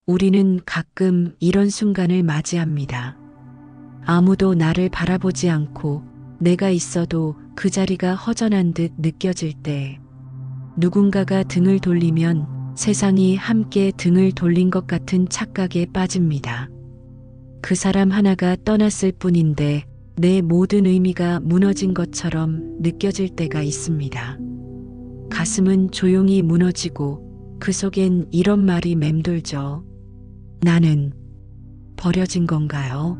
우리는 가끔 이런 순간을 맞이합니다. 아무도 나를 바라보지 않고 내가 있어도 그 자리가 허전한 듯 느껴질 때, 누군가가 등을 돌리면 세상이 함께 등을 돌린 것 같은 착각에 빠집니다. 그 사람 하나가 떠났을 뿐인데 내 모든 의미가 무너진 것처럼 느껴질 때가 있습니다. 가슴은 조용히 무너지고 그 속엔 이런 말이 맴돌죠. 나는 버려진 건가요?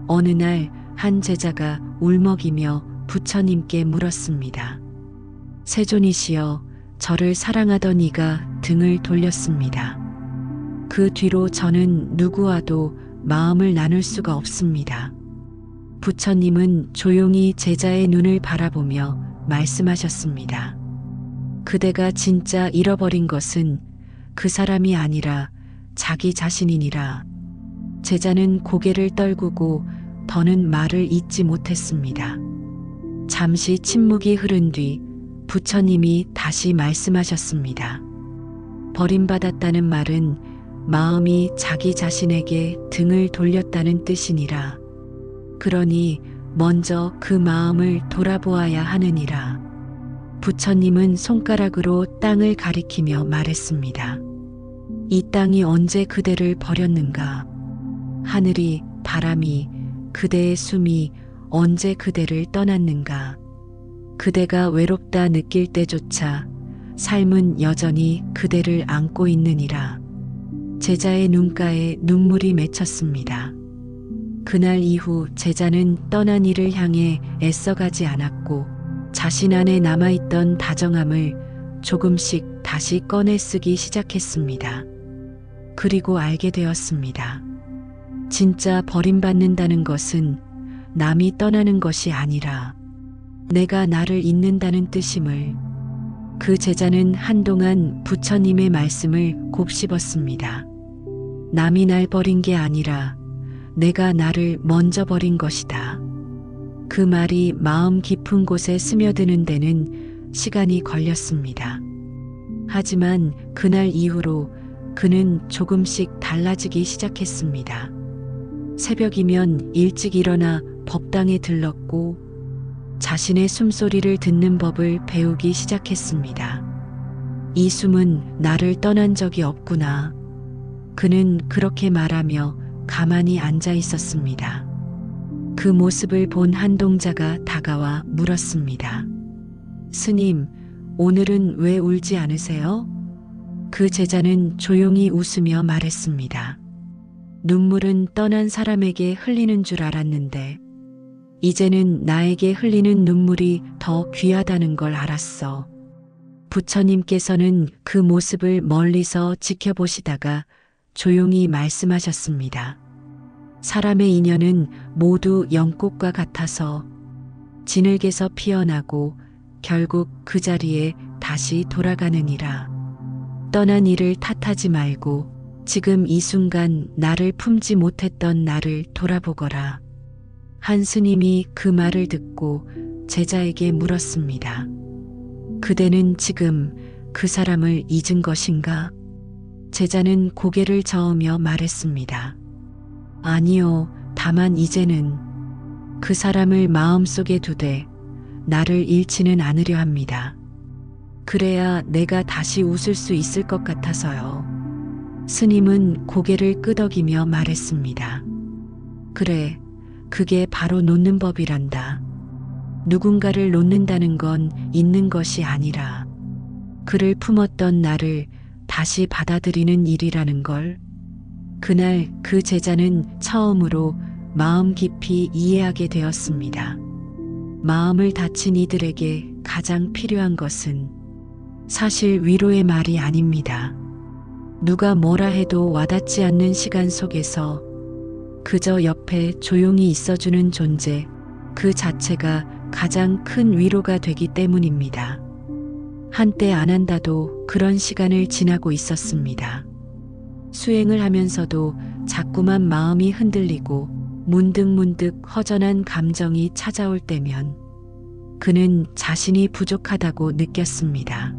어느 날 한 제자가 울먹이며 부처님께 물었습니다. 세존이시여, 저를 사랑하던 이가 등을 돌렸습니다. 그 뒤로 저는 누구와도 마음을 나눌 수가 없습니다. 부처님은 조용히 제자의 눈을 바라보며 말씀하셨습니다. 그대가 진짜 잃어버린 것은 그 사람이 아니라 자기 자신이니라. 제자는 고개를 떨구고 더는 말을 잇지 못했습니다. 잠시 침묵이 흐른 뒤 부처님이 다시 말씀하셨습니다. 버림받았다는 말은 마음이 자기 자신에게 등을 돌렸다는 뜻이니라. 그러니 먼저 그 마음을 돌아보아야 하느니라. 부처님은 손가락으로 땅을 가리키며 말했습니다. 이 땅이 언제 그대를 버렸는가? 하늘이, 바람이, 그대의 숨이 언제 그대를 떠났는가? 그대가 외롭다 느낄 때조차 삶은 여전히 그대를 안고 있느니라. 제자의 눈가에 눈물이 맺혔습니다. 그날 이후 제자는 떠난 이를 향해 애써가지 않았고 자신 안에 남아있던 다정함을 조금씩 다시 꺼내 쓰기 시작했습니다. 그리고 알게 되었습니다. 진짜 버림받는다는 것은 남이 떠나는 것이 아니라 내가 나를 잊는다는 뜻임을. 그 제자는 한동안 부처님의 말씀을 곱씹었습니다. 남이 날 버린 게 아니라 내가 나를 먼저 버린 것이다. 그 말이 마음 깊은 곳에 스며드는 데는 시간이 걸렸습니다. 하지만 그날 이후로 그는 조금씩 달라지기 시작했습니다. 새벽이면 일찍 일어나 법당에 들렀고 자신의 숨소리를 듣는 법을 배우기 시작했습니다. 이 숨은 나를 떠난 적이 없구나. 그는 그렇게 말하며 가만히 앉아 있었습니다. 그 모습을 본 한 동자가 다가와 물었습니다. 스님, 오늘은 왜 울지 않으세요? 그 제자는 조용히 웃으며 말했습니다. 눈물은 떠난 사람에게 흘리는 줄 알았는데 이제는 나에게 흘리는 눈물이 더 귀하다는 걸 알았어. 부처님께서는 그 모습을 멀리서 지켜보시다가 조용히 말씀하셨습니다. 사람의 인연은 모두 연꽃과 같아서 진흙에서 피어나고 결국 그 자리에 다시 돌아가느니라. 떠난 이를 탓하지 말고 지금 이 순간 나를 품지 못했던 나를 돌아보거라. 한 스님이 그 말을 듣고 제자에게 물었습니다. 그대는 지금 그 사람을 잊은 것인가? 제자는 고개를 저으며 말했습니다. 아니요, 다만 이제는 그 사람을 마음속에 두되 나를 잃지는 않으려 합니다. 그래야 내가 다시 웃을 수 있을 것 같아서요. 스님은 고개를 끄덕이며 말했습니다. 그래, 그게 바로 놓는 법이란다. 누군가를 놓는다는 건 잊는 것이 아니라 그를 품었던 나를 다시 받아들이는 일이라는 걸. 그날 그 제자는 처음으로 마음 깊이 이해하게 되었습니다. 마음을 다친 이들에게 가장 필요한 것은 사실 위로의 말이 아닙니다. 누가 뭐라 해도 와닿지 않는 시간 속에서 그저 옆에 조용히 있어주는 존재, 그 자체가 가장 큰 위로가 되기 때문입니다. 한때 안 한다도 그런 시간을 지나고 있었습니다. 수행을 하면서도 자꾸만 마음이 흔들리고 문득문득 허전한 감정이 찾아올 때면 그는 자신이 부족하다고 느꼈습니다.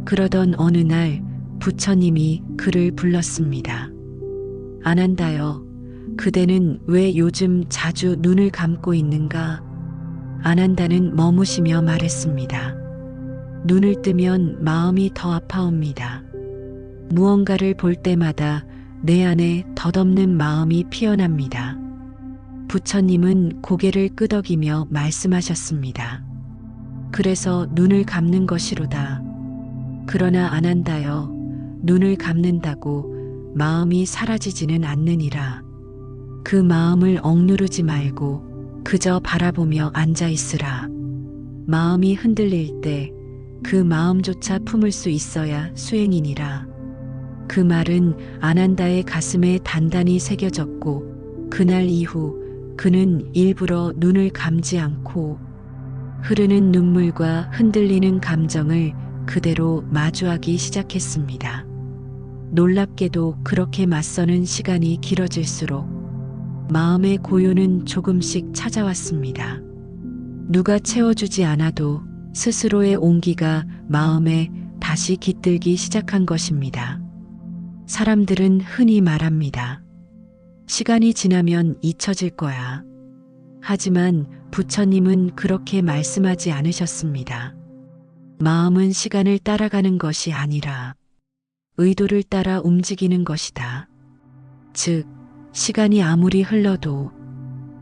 그러던 어느 날 부처님이 그를 불렀습니다. 아난다여, 그대는 왜 요즘 자주 눈을 감고 있는가? 아난다는 머무시며 말했습니다. 눈을 뜨면 마음이 더 아파옵니다. 무언가를 볼 때마다 내 안에 덧없는 마음이 피어납니다. 부처님은 고개를 끄덕이며 말씀하셨습니다. 그래서 눈을 감는 것이로다. 그러나 아난다여, 눈을 감는다고 마음이 사라지지는 않느니라. 그 마음을 억누르지 말고 그저 바라보며 앉아 있으라. 마음이 흔들릴 때 그 마음조차 품을 수 있어야 수행이니라. 그 말은 아난다의 가슴에 단단히 새겨졌고 그날 이후 그는 일부러 눈을 감지 않고 흐르는 눈물과 흔들리는 감정을 그대로 마주하기 시작했습니다. 놀랍게도 그렇게 맞서는 시간이 길어질수록 마음의 고요는 조금씩 찾아왔습니다. 누가 채워주지 않아도 스스로의 온기가 마음에 다시 깃들기 시작한 것입니다. 사람들은 흔히 말합니다. 시간이 지나면 잊혀질 거야. 하지만 부처님은 그렇게 말씀하지 않으셨습니다. 마음은 시간을 따라가는 것이 아니라 의도를 따라 움직이는 것이다. 즉, 시간이 아무리 흘러도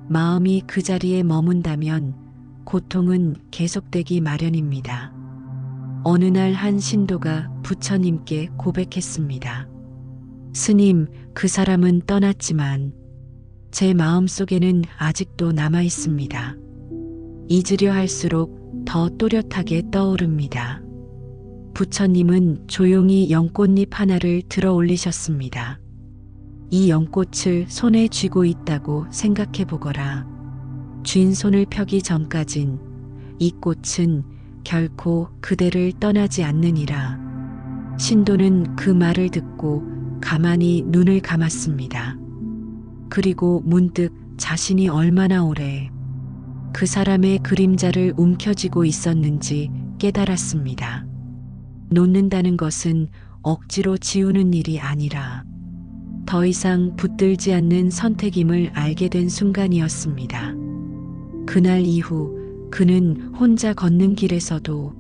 마음이 그 자리에 머문다면 고통은 계속되기 마련입니다. 어느 날 한 신도가 부처님께 고백했습니다. 스님, 그 사람은 떠났지만 제 마음속에는 아직도 남아 있습니다. 잊으려 할수록 더 또렷하게 떠오릅니다. 부처님은 조용히 연꽃잎 하나를 들어 올리셨습니다. 이 연꽃을 손에 쥐고 있다고 생각해 보거라. 쥔 손을 펴기 전까진 이 꽃은 결코 그대를 떠나지 않느니라. 신도는 그 말을 듣고 가만히 눈을 감았습니다. 그리고 문득 자신이 얼마나 오래 그 사람의 그림자를 움켜쥐고 있었는지 깨달았습니다. 놓는다는 것은 억지로 지우는 일이 아니라 더 이상 붙들지 않는 선택임을 알게 된 순간이었습니다. 그날 이후 그는 혼자 걷는 길에서도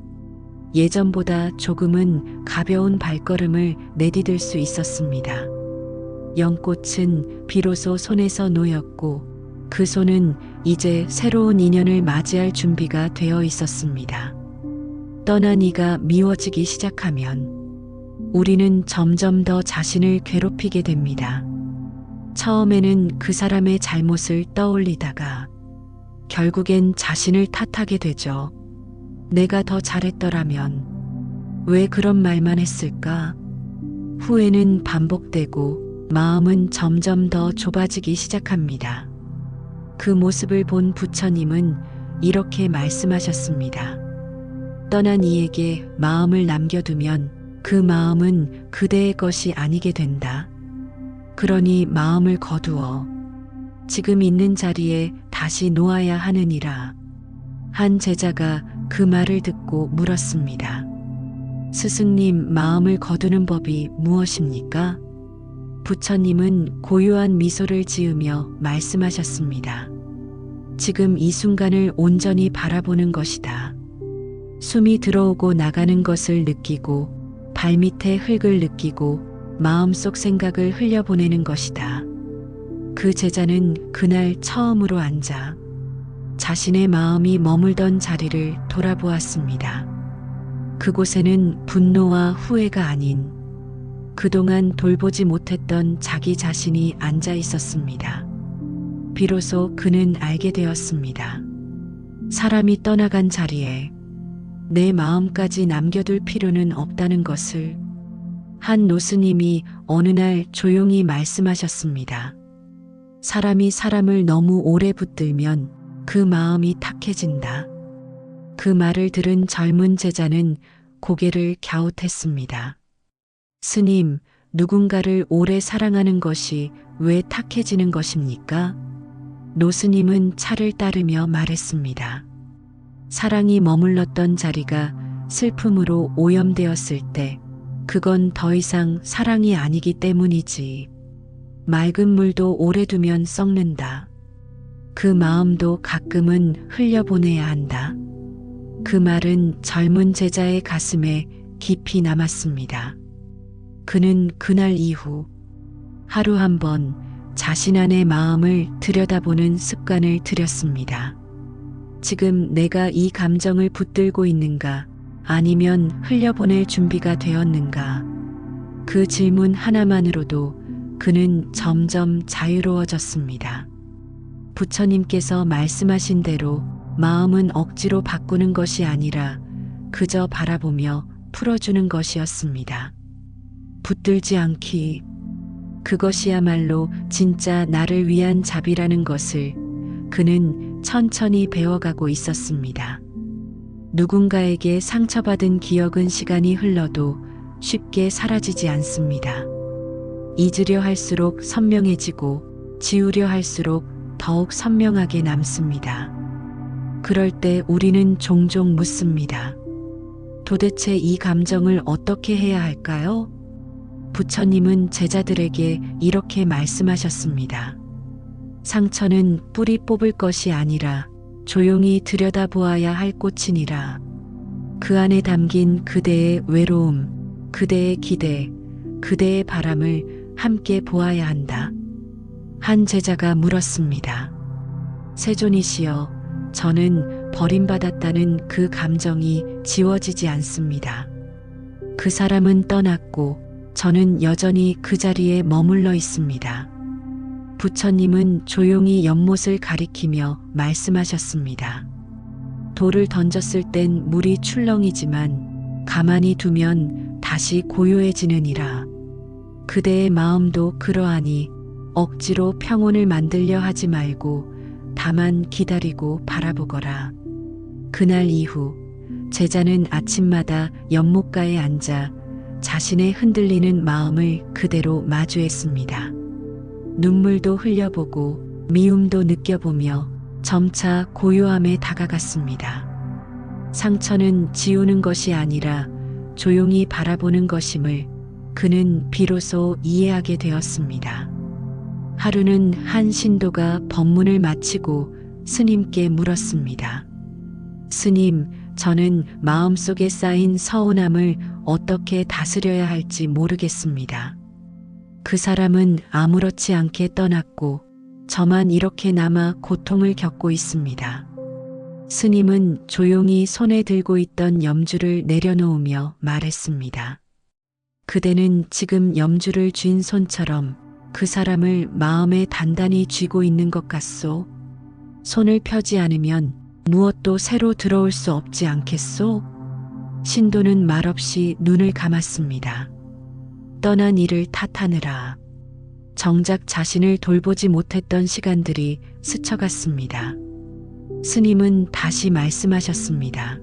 예전보다 조금은 가벼운 발걸음을 내디딜 수 있었습니다. 연꽃은 비로소 손에서 놓였고 그 손은 이제 새로운 인연을 맞이할 준비가 되어 있었습니다. 떠난 이가 미워지기 시작하면 우리는 점점 더 자신을 괴롭히게 됩니다. 처음에는 그 사람의 잘못을 떠올리다가 결국엔 자신을 탓하게 되죠. 내가 더 잘했더라면 왜 그런 말만 했을까? 후회는 반복되고 마음은 점점 더 좁아지기 시작합니다. 그 모습을 본 부처님은 이렇게 말씀하셨습니다. 떠난 이에게 마음을 남겨두면 그 마음은 그대의 것이 아니게 된다. 그러니 마음을 거두어 지금 있는 자리에 다시 놓아야 하느니라. 한 제자가 그 말을 듣고 물었습니다. 스승님, 마음을 거두는 법이 무엇입니까? 부처님은 고요한 미소를 지으며 말씀하셨습니다. 지금 이 순간을 온전히 바라보는 것이다. 숨이 들어오고 나가는 것을 느끼고 발밑에 흙을 느끼고 마음속 생각을 흘려보내는 것이다. 그 제자는 그날 처음으로 앉아 자신의 마음이 머물던 자리를 돌아보았습니다. 그곳에는 분노와 후회가 아닌 그동안 돌보지 못했던 자기 자신이 앉아 있었습니다. 비로소 그는 알게 되었습니다. 사람이 떠나간 자리에 내 마음까지 남겨둘 필요는 없다는 것을. 한 노스님이 어느 날 조용히 말씀하셨습니다. 사람이 사람을 너무 오래 붙들면 그 마음이 탁해진다. 그 말을 들은 젊은 제자는 고개를 갸웃했습니다. 스님, 누군가를 오래 사랑하는 것이 왜 탁해지는 것입니까? 노스님은 차를 따르며 말했습니다. 사랑이 머물렀던 자리가 슬픔으로 오염되었을 때 그건 더 이상 사랑이 아니기 때문이지. 맑은 물도 오래 두면 썩는다. 그 마음도 가끔은 흘려보내야 한다. 그 말은 젊은 제자의 가슴에 깊이 남았습니다. 그는 그날 이후 하루 한 번 자신 안의 마음을 들여다보는 습관을 들였습니다. 지금 내가 이 감정을 붙들고 있는가, 아니면 흘려보낼 준비가 되었는가? 그 질문 하나만으로도 그는 점점 자유로워졌습니다. 부처님께서 말씀하신 대로 마음은 억지로 바꾸는 것이 아니라 그저 바라보며 풀어주는 것이었습니다. 붙들지 않기. 그것이야말로 진짜 나를 위한 자비라는 것을 그는 천천히 배워가고 있었습니다. 누군가에게 상처받은 기억은 시간이 흘러도 쉽게 사라지지 않습니다. 잊으려 할수록 선명해지고 지우려 할수록 더욱 선명하게 남습니다. 그럴 때 우리는 종종 묻습니다. 도대체 이 감정을 어떻게 해야 할까요? 부처님은 제자들에게 이렇게 말씀하셨습니다. 상처는 뿌리 뽑을 것이 아니라 조용히 들여다보아야 할 꽃이니라. 그 안에 담긴 그대의 외로움, 그대의 기대, 그대의 바람을 함께 보아야 한다. 한 제자가 물었습니다. 세존이시여, 저는 버림받았다는 그 감정이 지워지지 않습니다. 그 사람은 떠났고 저는 여전히 그 자리에 머물러 있습니다. 부처님은 조용히 연못을 가리키며 말씀하셨습니다. 돌을 던졌을 땐 물이 출렁이지만 가만히 두면 다시 고요해지느니라. 그대의 마음도 그러하니 억지로 평온을 만들려 하지 말고 다만 기다리고 바라보거라. 그날 이후 제자는 아침마다 연못가에 앉아 자신의 흔들리는 마음을 그대로 마주했습니다. 눈물도 흘려보고 미움도 느껴보며 점차 고요함에 다가갔습니다. 상처는 지우는 것이 아니라 조용히 바라보는 것임을 그는 비로소 이해하게 되었습니다. 하루는 한 신도가 법문을 마치고 스님께 물었습니다. 스님, 저는 마음속에 쌓인 서운함을 어떻게 다스려야 할지 모르겠습니다. 그 사람은 아무렇지 않게 떠났고 저만 이렇게 남아 고통을 겪고 있습니다. 스님은 조용히 손에 들고 있던 염주를 내려놓으며 말했습니다. 그대는 지금 염주를 쥔 손처럼 그 사람을 마음에 단단히 쥐고 있는 것 같소? 손을 펴지 않으면 무엇도 새로 들어올 수 없지 않겠소? 신도는 말없이 눈을 감았습니다. 떠난 이를 탓하느라 정작 자신을 돌보지 못했던 시간들이 스쳐갔습니다. 스님은 다시 말씀하셨습니다.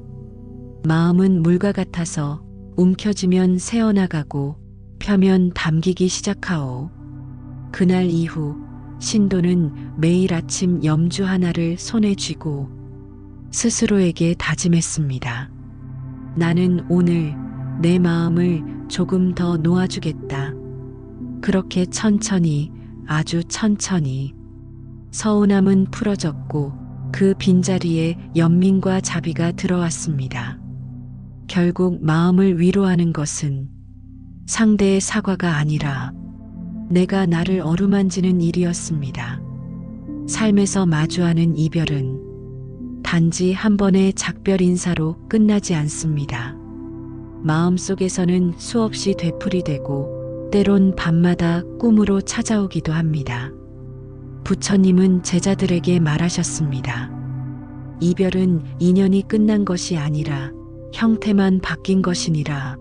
마음은 물과 같아서 움켜쥐면 새어나가고 펴면 담기기 시작하오. 그날 이후 신도는 매일 아침 염주 하나를 손에 쥐고 스스로에게 다짐했습니다. 나는 오늘 내 마음을 조금 더 놓아주겠다. 그렇게 천천히, 아주 천천히 서운함은 풀어졌고 그 빈자리에 연민과 자비가 들어왔습니다. 결국 마음을 위로하는 것은 상대의 사과가 아니라 내가 나를 어루만지는 일이었습니다. 삶에서 마주하는 이별은 단지 한 번의 작별 인사로 끝나지 않습니다. 마음속에서는 수없이 되풀이되고 때론 밤마다 꿈으로 찾아오기도 합니다. 부처님은 제자들에게 말하셨습니다. 이별은 인연이 끝난 것이 아니라 형태만 바뀐 것이니라.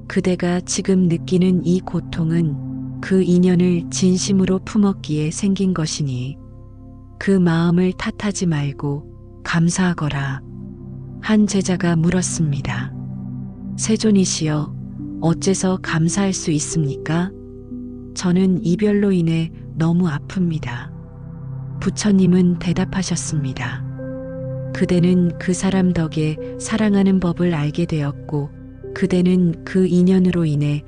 그대가 지금 느끼는 이 고통은 그 인연을 진심으로 품었기에 생긴 것이니 그 마음을 탓하지 말고 감사하거라. 한 제자가 물었습니다. 세존이시여, 어째서 감사할 수 있습니까? 저는 이별로 인해 너무 아픕니다. 부처님은 대답하셨습니다. 그대는 그 사람 덕에 사랑하는 법을 알게 되었고 그대는 그 인연으로 인해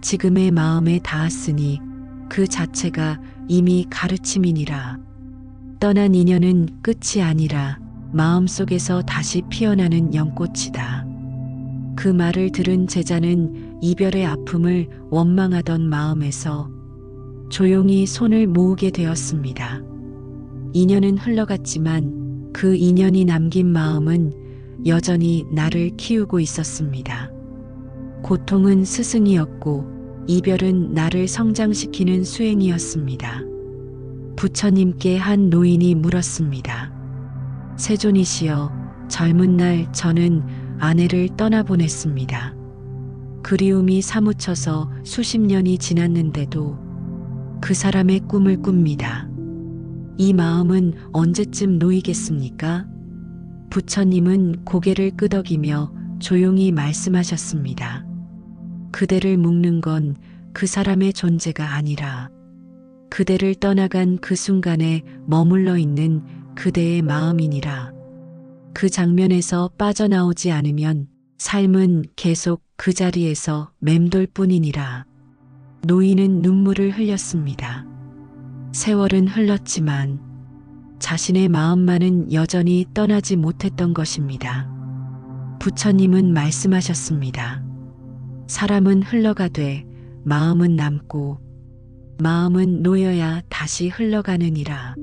지금의 마음에 닿았으니 그 자체가 이미 가르침이니라. 떠난 인연은 끝이 아니라 마음속에서 다시 피어나는 연꽃이다. 그 말을 들은 제자는 이별의 아픔을 원망하던 마음에서 조용히 손을 모으게 되었습니다. 인연은 흘러갔지만 그 인연이 남긴 마음은 여전히 나를 키우고 있었습니다. 고통은 스승이었고 이별은 나를 성장시키는 수행이었습니다. 부처님께 한 노인이 물었습니다. 세존이시여, 젊은 날 저는 아내를 떠나보냈습니다. 그리움이 사무쳐서 수십 년이 지났는데도 그 사람의 꿈을 꿉니다. 이 마음은 언제쯤 놓이겠습니까? 부처님은 고개를 끄덕이며 조용히 말씀하셨습니다. 그대를 묶는 건 그 사람의 존재가 아니라 그대를 떠나간 그 순간에 머물러 있는 그대의 마음이니라. 그 장면에서 빠져나오지 않으면 삶은 계속 그 자리에서 맴돌 뿐이니라. 노인은 눈물을 흘렸습니다. 세월은 흘렀지만 자신의 마음만은 여전히 떠나지 못했던 것입니다. 부처님은 말씀하셨습니다. 사람은 흘러가되 마음은 남고 마음은 놓여야 다시 흘러가느니라.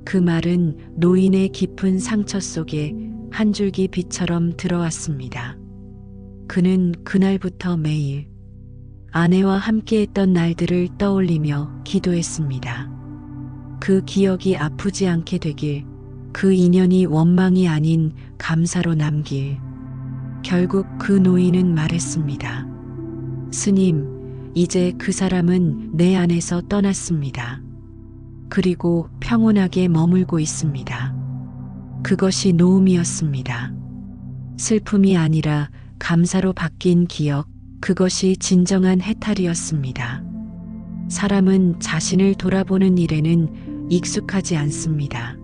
그 말은 노인의 깊은 상처 속에 한 줄기 빛처럼 들어왔습니다. 그는 그날부터 매일 아내와 함께했던 날들을 떠올리며 기도했습니다. 그 기억이 아프지 않게 되길, 그 인연이 원망이 아닌 감사로 남길. 결국 그 노인은 말했습니다. 스님, 이제 그 사람은 내 안에서 떠났습니다. 그리고 평온하게 머물고 있습니다. 그것이 노음이었습니다. 슬픔이 아니라 감사로 바뀐 기억, 그것이 진정한 해탈이었습니다. 사람은 자신을 돌아보는 일에는 익숙하지 않습니다.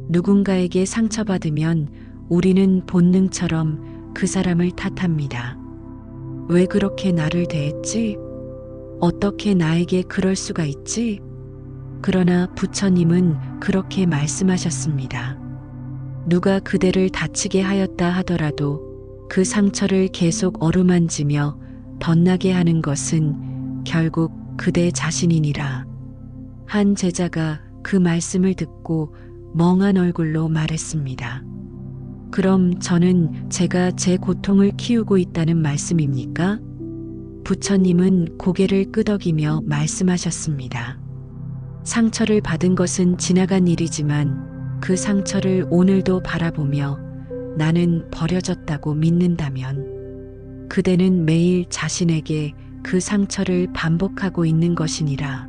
누군가에게 상처받으면 우리는 본능처럼 그 사람을 탓합니다. 왜 그렇게 나를 대했지? 어떻게 나에게 그럴 수가 있지? 그러나 부처님은 그렇게 말씀하셨습니다. 누가 그대를 다치게 하였다 하더라도 그 상처를 계속 어루만지며 덧나게 하는 것은 결국 그대 자신이니라. 한 제자가 그 말씀을 듣고 멍한 얼굴로 말했습니다. 그럼 저는 제가 제 고통을 키우고 있다는 말씀입니까? 부처님은 고개를 끄덕이며 말씀하셨습니다. 상처를 받은 것은 지나간 일이지만 그 상처를 오늘도 바라보며 나는 버려졌다고 믿는다면 그대는 매일 자신에게 그 상처를 반복하고 있는 것이니라.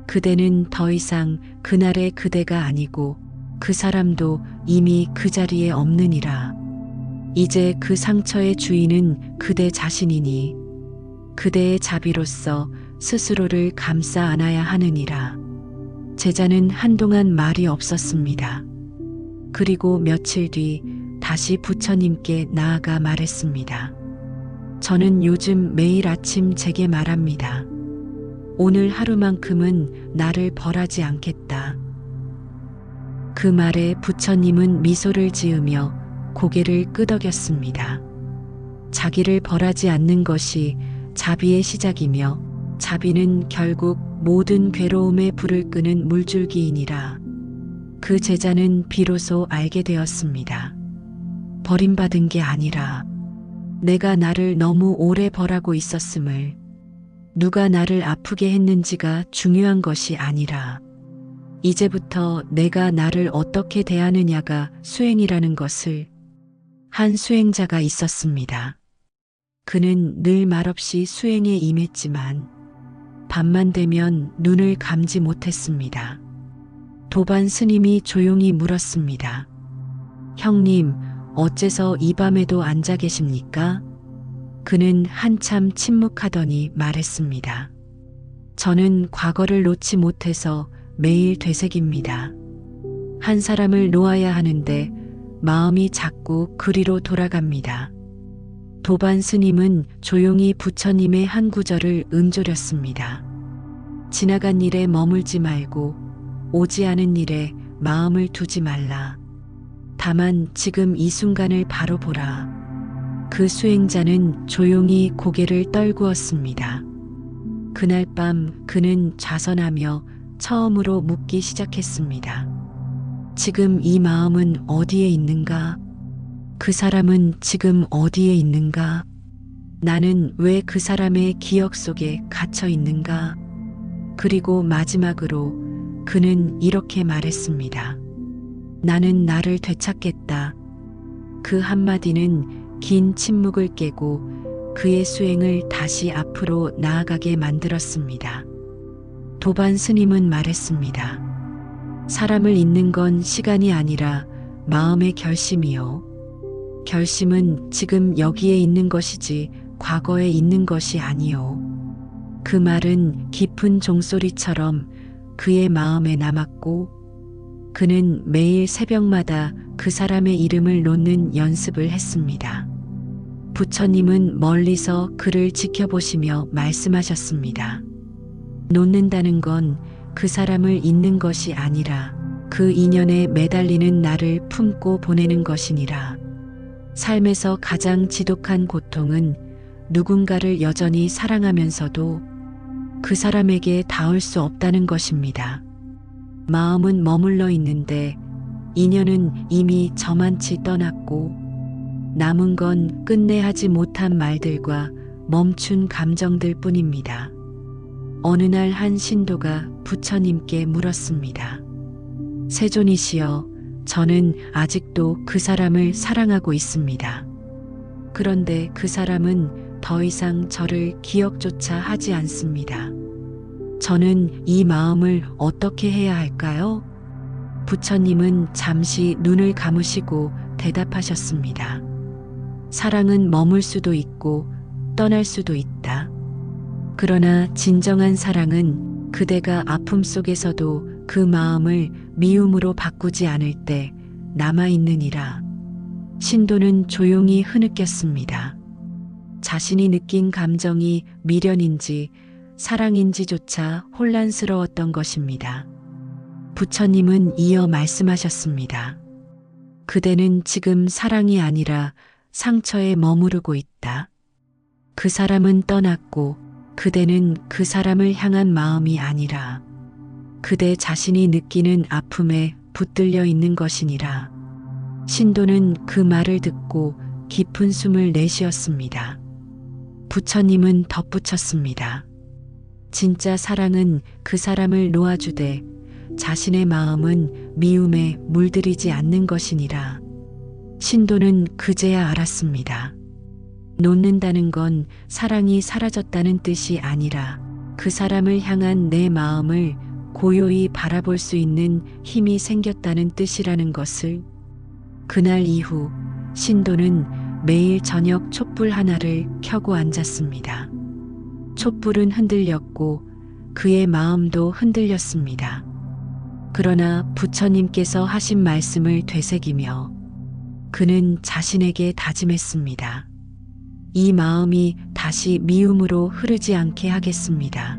그대는 더 이상 그날의 그대가 아니고 그 사람도 이미 그 자리에 없느니라. 이제 그 상처의 주인은 그대 자신이니 그대의 자비로서 스스로를 감싸 안아야 하느니라. 제자는 한동안 말이 없었습니다. 그리고 며칠 뒤 다시 부처님께 나아가 말했습니다. 저는 요즘 매일 아침 제게 말합니다. 오늘 하루만큼은 나를 벌하지 않겠다. 그 말에 부처님은 미소를 지으며 고개를 끄덕였습니다. 자기를 벌하지 않는 것이 자비의 시작이며 자비는 결국 모든 괴로움의 불을 끄는 물줄기이니라. 그 제자는 비로소 알게 되었습니다. 버림받은 게 아니라 내가 나를 너무 오래 벌하고 있었음을, 누가 나를 아프게 했는지가 중요한 것이 아니라 이제부터 내가 나를 어떻게 대하느냐가 수행이라는 것을 한 수행자가 있었습니다. 그는 늘 말없이 수행에 임했지만 밤만 되면 눈을 감지 못했습니다. 도반 스님이 조용히 물었습니다. 형님, 어째서 이 밤에도 앉아 계십니까? 그는 한참 침묵하더니 말했습니다. 저는 과거를 놓지 못해서 매일 되새깁니다. 한 사람을 놓아야 하는데 마음이 자꾸 그리로 돌아갑니다. 도반 스님은 조용히 부처님의 한 구절을 음조렸습니다. 지나간 일에 머물지 말고 오지 않은 일에 마음을 두지 말라. 다만 지금 이 순간을 바로 보라. 그 수행자는 조용히 고개를 떨구었습니다. 그날 밤 그는 좌선하며 처음으로 묻기 시작했습니다. 지금 이 마음은 어디에 있는가? 그 사람은 지금 어디에 있는가? 나는 왜 그 사람의 기억 속에 갇혀 있는가? 그리고 마지막으로 그는 이렇게 말했습니다. 나는 나를 되찾겠다. 그 한마디는 긴 침묵을 깨고 그의 수행을 다시 앞으로 나아가게 만들었습니다. 도반 스님은 말했습니다. 사람을 잇는 건 시간이 아니라 마음의 결심이요. 결심은 지금 여기에 있는 것이지 과거에 있는 것이 아니요. 그 말은 깊은 종소리처럼 그의 마음에 남았고 그는 매일 새벽마다 그 사람의 이름을 놓는 연습을 했습니다. 부처님은 멀리서 그를 지켜보시며 말씀하셨습니다. 놓는다는 건 그 사람을 잊는 것이 아니라 그 인연에 매달리는 나를 품고 보내는 것이니라. 삶에서 가장 지독한 고통은 누군가를 여전히 사랑하면서도 그 사람에게 닿을 수 없다는 것입니다. 마음은 머물러 있는데 인연은 이미 저만치 떠났고 남은 건 끝내 하지 못한 말들과 멈춘 감정들 뿐입니다. 어느 날 한 신도가 부처님께 물었습니다. 세존이시여, 저는 아직도 그 사람을 사랑하고 있습니다. 그런데 그 사람은 더 이상 저를 기억조차 하지 않습니다. 저는 이 마음을 어떻게 해야 할까요? 부처님은 잠시 눈을 감으시고 대답하셨습니다. 사랑은 머물 수도 있고 떠날 수도 있다. 그러나 진정한 사랑은 그대가 아픔 속에서도 그 마음을 미움으로 바꾸지 않을 때 남아있느니라. 신도는 조용히 흐느꼈습니다. 자신이 느낀 감정이 미련인지 사랑인지조차 혼란스러웠던 것입니다. 부처님은 이어 말씀하셨습니다. 그대는 지금 사랑이 아니라 상처에 머무르고 있다. 그 사람은 떠났고 그대는 그 사람을 향한 마음이 아니라 그대 자신이 느끼는 아픔에 붙들려 있는 것이니라. 신도는 그 말을 듣고 깊은 숨을 내쉬었습니다. 부처님은 덧붙였습니다. 진짜 사랑은 그 사람을 놓아주되 자신의 마음은 미움에 물들이지 않는 것이니라. 신도는 그제야 알았습니다. 놓는다는 건 사랑이 사라졌다는 뜻이 아니라 그 사람을 향한 내 마음을 고요히 바라볼 수 있는 힘이 생겼다는 뜻이라는 것을. 그날 이후 신도는 매일 저녁 촛불 하나를 켜고 앉았습니다. 촛불은 흔들렸고 그의 마음도 흔들렸습니다. 그러나 부처님께서 하신 말씀을 되새기며 그는 자신에게 다짐했습니다. 이 마음이 다시 미움으로 흐르지 않게 하겠습니다.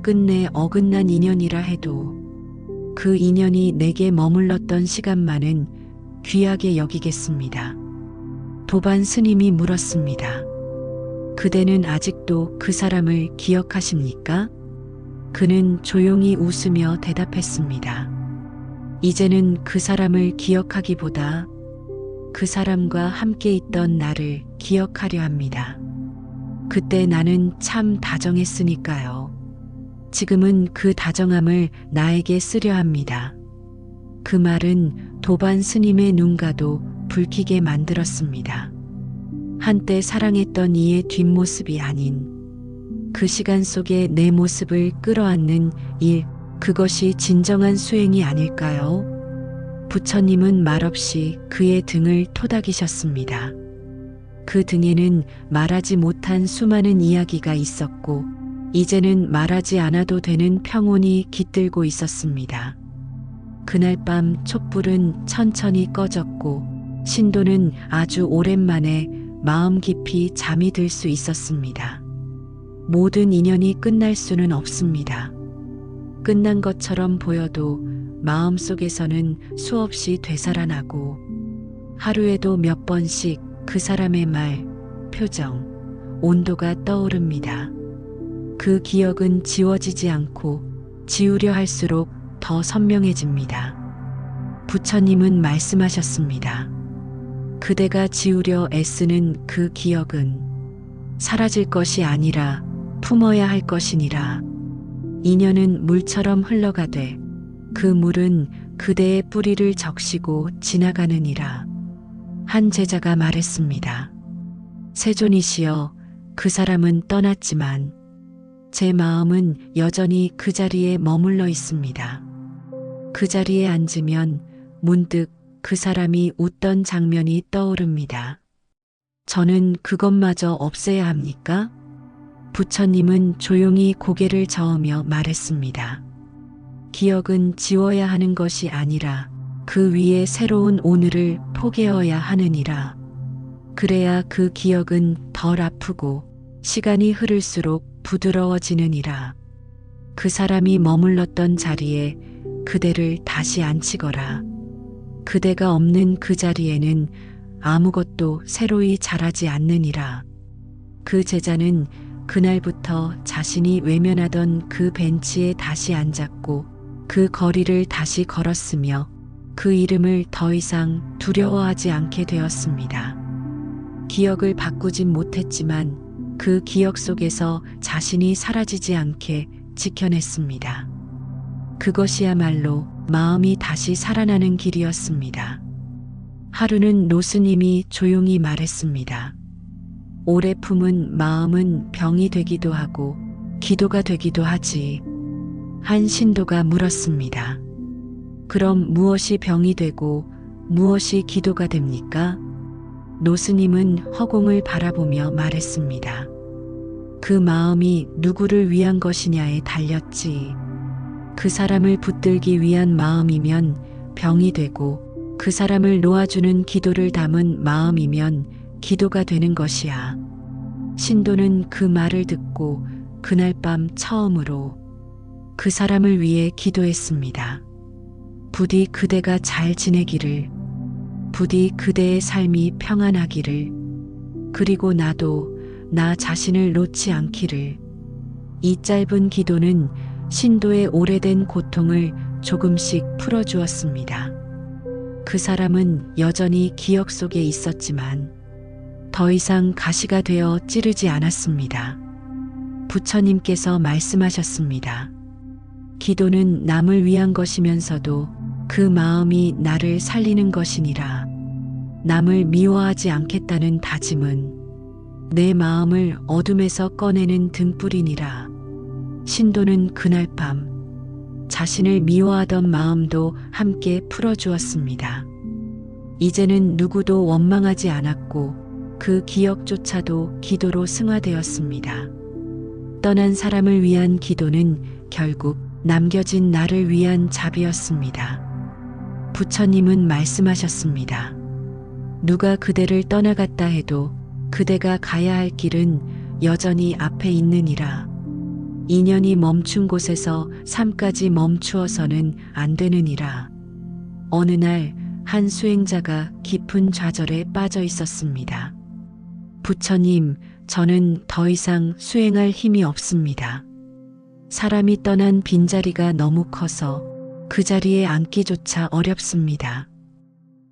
끝내 어긋난 인연이라 해도 그 인연이 내게 머물렀던 시간만은 귀하게 여기겠습니다. 도반 스님이 물었습니다. 그대는 아직도 그 사람을 기억하십니까? 그는 조용히 웃으며 대답했습니다. 이제는 그 사람을 기억하기보다 그 사람과 함께 있던 나를 기억하려 합니다. 그때 나는 참 다정했으니까요. 지금은 그 다정함을 나에게 쓰려 합니다. 그 말은 도반 스님의 눈가도 붉히게 만들었습니다. 한때 사랑했던 이의 뒷모습이 아닌 그 시간 속에 내 모습을 끌어안는 일, 그것이 진정한 수행이 아닐까요? 부처님은 말없이 그의 등을 토닥이셨습니다. 그 등에는 말하지 못한 수많은 이야기가 있었고 이제는 말하지 않아도 되는 평온이 깃들고 있었습니다. 그날 밤 촛불은 천천히 꺼졌고 신도는 아주 오랜만에 마음 깊이 잠이 들 수 있었습니다. 모든 인연이 끝날 수는 없습니다. 끝난 것처럼 보여도 마음속에서는 수없이 되살아나고 하루에도 몇 번씩 그 사람의 말, 표정, 온도가 떠오릅니다. 그 기억은 지워지지 않고 지우려 할수록 더 선명해집니다. 부처님은 말씀하셨습니다. 그대가 지우려 애쓰는 그 기억은 사라질 것이 아니라 품어야 할 것이니라. 인연은 물처럼 흘러가되 그 물은 그대의 뿌리를 적시고 지나가느니라. 한 제자가 말했습니다. 세존이시여, 그 사람은 떠났지만 제 마음은 여전히 그 자리에 머물러 있습니다. 그 자리에 앉으면 문득 그 사람이 웃던 장면이 떠오릅니다. 저는 그것마저 없애야 합니까? 부처님은 조용히 고개를 저으며 말했습니다. 기억은 지워야 하는 것이 아니라 그 위에 새로운 오늘을 포개어야 하느니라. 그래야 그 기억은 덜 아프고 시간이 흐를수록 부드러워지느니라. 그 사람이 머물렀던 자리에 그대를 다시 앉히거라. 그대가 없는 그 자리에는 아무것도 새로이 자라지 않느니라. 그 제자는 그날부터 자신이 외면하던 그 벤치에 다시 앉았고 그 거리를 다시 걸었으며 그 이름을 더 이상 두려워하지 않게 되었습니다. 기억을 바꾸진 못했지만 그 기억 속에서 자신이 사라지지 않게 지켜냈습니다. 그것이야말로 마음이 다시 살아나는 길이었습니다. 하루는 노스님이 조용히 말했습니다. 오래 품은 마음은 병이 되기도 하고 기도가 되기도 하지. 한 신도가 물었습니다. 그럼 무엇이 병이 되고 무엇이 기도가 됩니까? 노스님은 허공을 바라보며 말했습니다. 그 마음이 누구를 위한 것이냐에 달렸지. 그 사람을 붙들기 위한 마음이면 병이 되고 그 사람을 놓아주는 기도를 담은 마음이면 기도가 되는 것이야. 신도는 그 말을 듣고 그날 밤 처음으로 그 사람을 위해 기도했습니다. 부디 그대가 잘 지내기를, 부디 그대의 삶이 평안하기를, 그리고 나도 나 자신을 놓지 않기를. 이 짧은 기도는 신도의 오래된 고통을 조금씩 풀어주었습니다. 그 사람은 여전히 기억 속에 있었지만 더 이상 가시가 되어 찌르지 않았습니다. 부처님께서 말씀하셨습니다. 기도는 남을 위한 것이면서도 그 마음이 나를 살리는 것이니라. 남을 미워하지 않겠다는 다짐은 내 마음을 어둠에서 꺼내는 등불이니라. 신도는 그날 밤 자신을 미워하던 마음도 함께 풀어주었습니다. 이제는 누구도 원망하지 않았고 그 기억조차도 기도로 승화되었습니다. 떠난 사람을 위한 기도는 결국 남겨진 나를 위한 자비였습니다. 부처님은 말씀하셨습니다. 누가 그대를 떠나갔다 해도 그대가 가야 할 길은 여전히 앞에 있느니라. 인연이 멈춘 곳에서 삶까지 멈추어서는 안 되느니라. 어느 날 한 수행자가 깊은 좌절에 빠져 있었습니다. 부처님, 저는 더 이상 수행할 힘이 없습니다. 사람이 떠난 빈자리가 너무 커서 그 자리에 앉기조차 어렵습니다.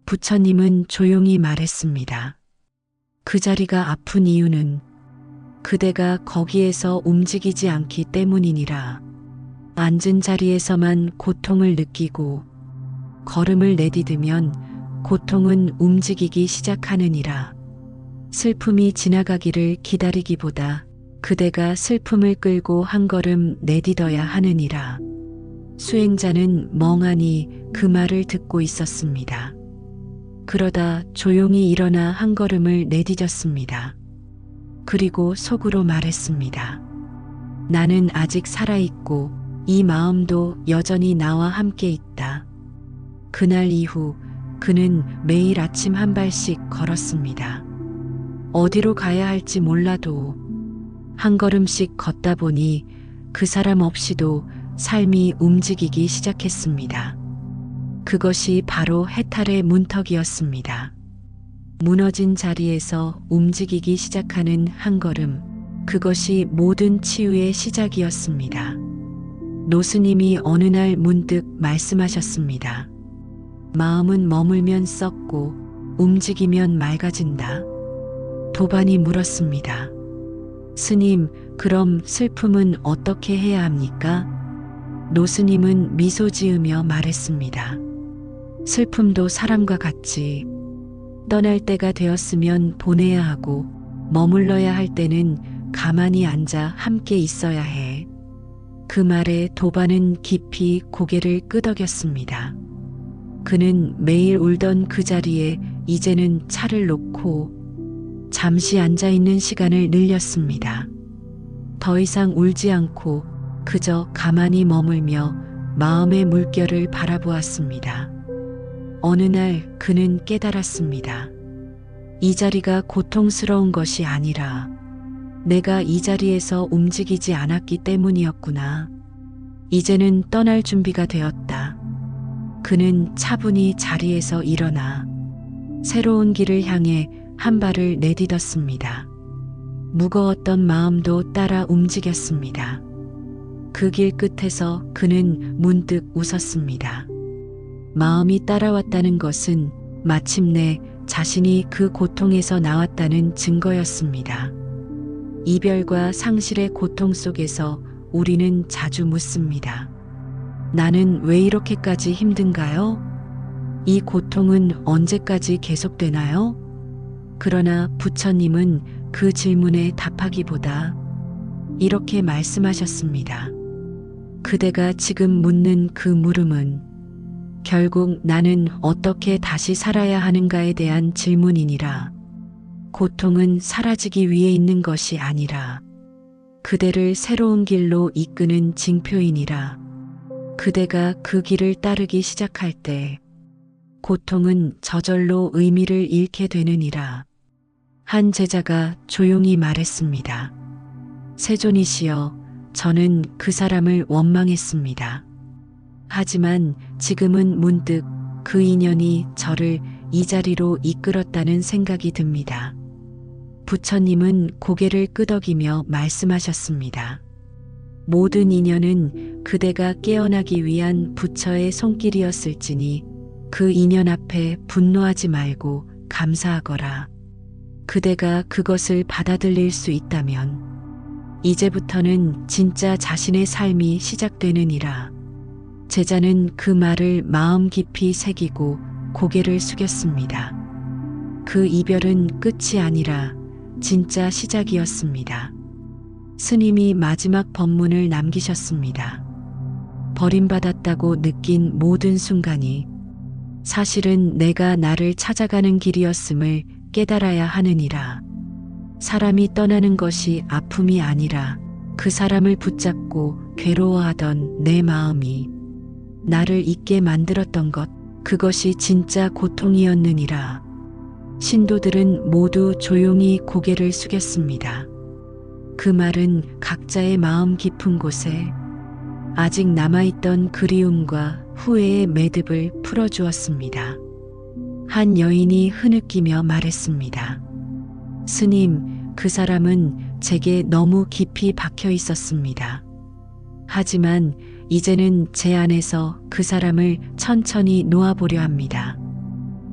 부처님은 조용히 말했습니다. 그 자리가 아픈 이유는 그대가 거기에서 움직이지 않기 때문이니라. 앉은 자리에서만 고통을 느끼고 걸음을 내디디면 고통은 움직이기 시작하느니라. 슬픔이 지나가기를 기다리기보다 그대가 슬픔을 끌고 한 걸음 내디뎌야 하느니라. 수행자는 멍하니 그 말을 듣고 있었습니다. 그러다 조용히 일어나 한 걸음을 내디뎠습니다. 그리고 속으로 말했습니다. 나는 아직 살아있고 이 마음도 여전히 나와 함께 있다. 그날 이후 그는 매일 아침 한 발씩 걸었습니다. 어디로 가야 할지 몰라도 한 걸음씩 걷다 보니 그 사람 없이도 삶이 움직이기 시작했습니다. 그것이 바로 해탈의 문턱이었습니다. 무너진 자리에서 움직이기 시작하는 한 걸음, 그것이 모든 치유의 시작이었습니다. 노스님이 어느 날 문득 말씀하셨습니다. 마음은 머물면 썩고 움직이면 맑아진다. 도반이 물었습니다. 스님, 그럼 슬픔은 어떻게 해야 합니까? 노스님은 미소 지으며 말했습니다. 슬픔도 사람과 같이 떠날 때가 되었으면 보내야 하고 머물러야 할 때는 가만히 앉아 함께 있어야 해. 그 말에 도반은 깊이 고개를 끄덕였습니다. 그는 매일 울던 그 자리에 이제는 차를 놓고 잠시 앉아 있는 시간을 늘렸습니다. 더 이상 울지 않고 그저 가만히 머물며 마음의 물결을 바라보았습니다. 어느 날 그는 깨달았습니다. 이 자리가 고통스러운 것이 아니라 내가 이 자리에서 움직이지 않았기 때문이었구나. 이제는 떠날 준비가 되었다. 그는 차분히 자리에서 일어나 새로운 길을 향해 한 발을 내딛었습니다. 무거웠던 마음도 따라 움직였습니다. 그 길 끝에서 그는 문득 웃었습니다. 마음이 따라왔다는 것은 마침내 자신이 그 고통에서 나왔다는 증거였습니다. 이별과 상실의 고통 속에서 우리는 자주 묻습니다. 나는 왜 이렇게까지 힘든가요? 이 고통은 언제까지 계속되나요? 그러나 부처님은 그 질문에 답하기보다 이렇게 말씀하셨습니다. 그대가 지금 묻는 그 물음은 결국 나는 어떻게 다시 살아야 하는가에 대한 질문이니라. 고통은 사라지기 위해 있는 것이 아니라 그대를 새로운 길로 이끄는 징표이니라. 그대가 그 길을 따르기 시작할 때 고통은 저절로 의미를 잃게 되느니라. 한 제자가 조용히 말했습니다. 세존이시여, 저는 그 사람을 원망했습니다. 하지만 지금은 문득 그 인연이 저를 이 자리로 이끌었다는 생각이 듭니다. 부처님은 고개를 끄덕이며 말씀하셨습니다. 모든 인연은 그대가 깨어나기 위한 부처의 손길이었을지니 그 인연 앞에 분노하지 말고 감사하거라. 그대가 그것을 받아들일 수 있다면 이제부터는 진짜 자신의 삶이 시작되느니라. 제자는 그 말을 마음 깊이 새기고 고개를 숙였습니다. 그 이별은 끝이 아니라 진짜 시작이었습니다. 스님이 마지막 법문을 남기셨습니다. 버림받았다고 느낀 모든 순간이 사실은 내가 나를 찾아가는 길이었음을 깨달아야 하느니라. 사람이 떠나는 것이 아픔이 아니라 그 사람을 붙잡고 괴로워하던 내 마음이 나를 잊게 만들었던 것, 그것이 진짜 고통이었느니라. 신도들은 모두 조용히 고개를 숙였습니다. 그 말은 각자의 마음 깊은 곳에 아직 남아있던 그리움과 후회의 매듭을 풀어주었습니다. 한 여인이 흐느끼며 말했습니다. 스님, 그 사람은 제게 너무 깊이 박혀 있었습니다. 하지만 이제는 제 안에서 그 사람을 천천히 놓아보려 합니다.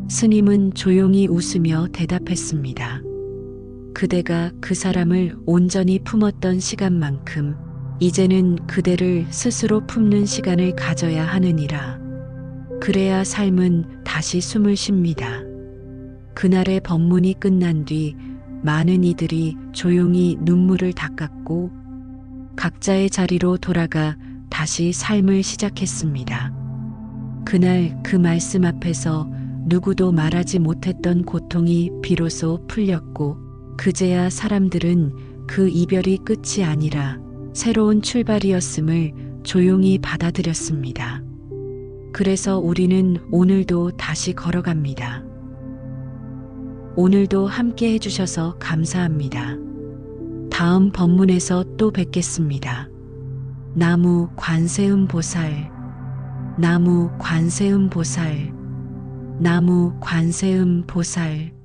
스님은 조용히 웃으며 대답했습니다. 그대가 그 사람을 온전히 품었던 시간만큼 이제는 그대를 스스로 품는 시간을 가져야 하느니라. 그래야 삶은 다시 숨을 쉽니다. 그날의 법문이 끝난 뒤 많은 이들이 조용히 눈물을 닦았고 각자의 자리로 돌아가 다시 삶을 시작했습니다. 그날 그 말씀 앞에서 누구도 말하지 못했던 고통이 비로소 풀렸고 그제야 사람들은 그 이별이 끝이 아니라 새로운 출발이었음을 조용히 받아들였습니다. 그래서 우리는 오늘도 다시 걸어갑니다. 오늘도 함께 해주셔서 감사합니다. 다음 법문에서 또 뵙겠습니다. 나무 관세음 보살, 나무 관세음 보살, 나무 관세음 보살.